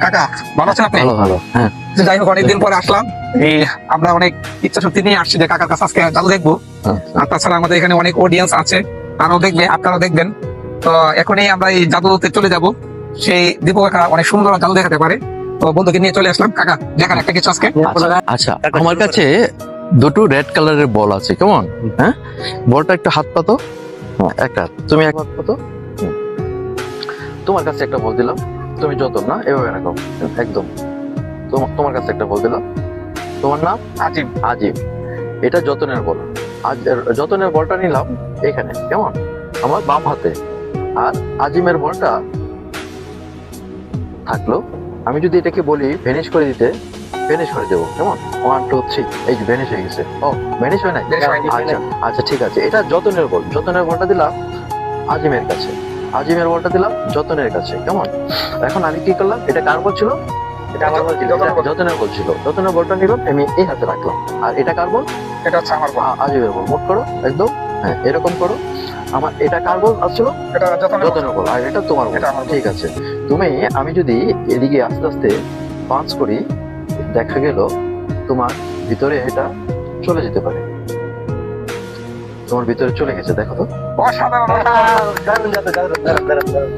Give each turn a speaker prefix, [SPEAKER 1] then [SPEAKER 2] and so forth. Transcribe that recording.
[SPEAKER 1] কাকা ভালো আছেন আপনি?
[SPEAKER 2] ভালো ভালো, হ্যাঁ।
[SPEAKER 1] যাই হোক অনেকদিন পরে আসলাম। এই আমরা অনেক ইচ্ছা শক্তি নিয়ে আসছি যে কাকার কাছে আজকে জাদু দেখবো। আর তাছাড়া আমাদের এখানে অনেক অডিয়েন্স আছে, তারাও দেখবে, আপনারাও দেখবেন। তো এখনই আমরা এই জাদুতে চলে যাব। সেই দীপক কাকা অনেক সুন্দর জাদু দেখাতে পারে। তো বন্ধুকে নিয়ে চলে আসলাম। কাকা দেখান একটা কিছু আজকে।
[SPEAKER 2] আচ্ছা, আমার কাছে দুটো রেড কালারের বল আছে, কেমন? হ্যাঁ, বলটা একটু হাত পাতো। একটা তুমি এক হাত পাতো। তোমার কাছে একটা বল দিলাম, তুমি যত না এভাবে রাখো একদম। তোমার কাছে একটা বল দিলাম, তোমার নাম
[SPEAKER 1] আজিম।
[SPEAKER 2] আজিম। এটা যতনের বল। আজ যতনের বলটা নিলাম এখানে, কেমন? আমার বাম হাতে। আর আজিমের বলটা থাকলো। আমি যদি এটাকে বলি ভ্যানিশ করে দিতে, ভ্যানিশ করে দেবো, কেমন? 1 2 3, এই যে ভ্যানিশ হয়ে গেছে। ও, ভ্যানিশ হয় নাই? আচ্ছা আচ্ছা, ঠিক আছে। এটা যতনের বল। যতনের বলটা দিলাম আজিমের কাছে, আজিমের বলটা দিলাম যতনের কাছে, কেমন? এখন আমি কি করলাম? এটা কার বল ছিল? এটা আমার বল ছিল। যতনের বল ছিল। যতনের বলটা নিলাম, আমি এই হাতে রাখলাম। আর এটা কার বল?
[SPEAKER 1] এটা হচ্ছে আমার বল।
[SPEAKER 2] আজিমের বল। মুট করো একদম, হ্যাঁ এরকম করো। আমার এটা কার বল আসছিল?
[SPEAKER 1] এটা যতনের বল।
[SPEAKER 2] যতনের বল। আর এটা তোমার বল।
[SPEAKER 1] এটা আমার বল।
[SPEAKER 2] ঠিক আছে। তুমি, আমি যদি এদিকে আস্তে আস্তে পাঁচ করি, দেখা গেল তোমার ভিতরে এটা চলে যেতে পারে। তোমার ভিতরে চলে গেছে, দেখো তো।
[SPEAKER 1] অসাধারণ।
[SPEAKER 3] দারুণ জাদু, দারুণ, দারুণ, দারুণ, দারুণ।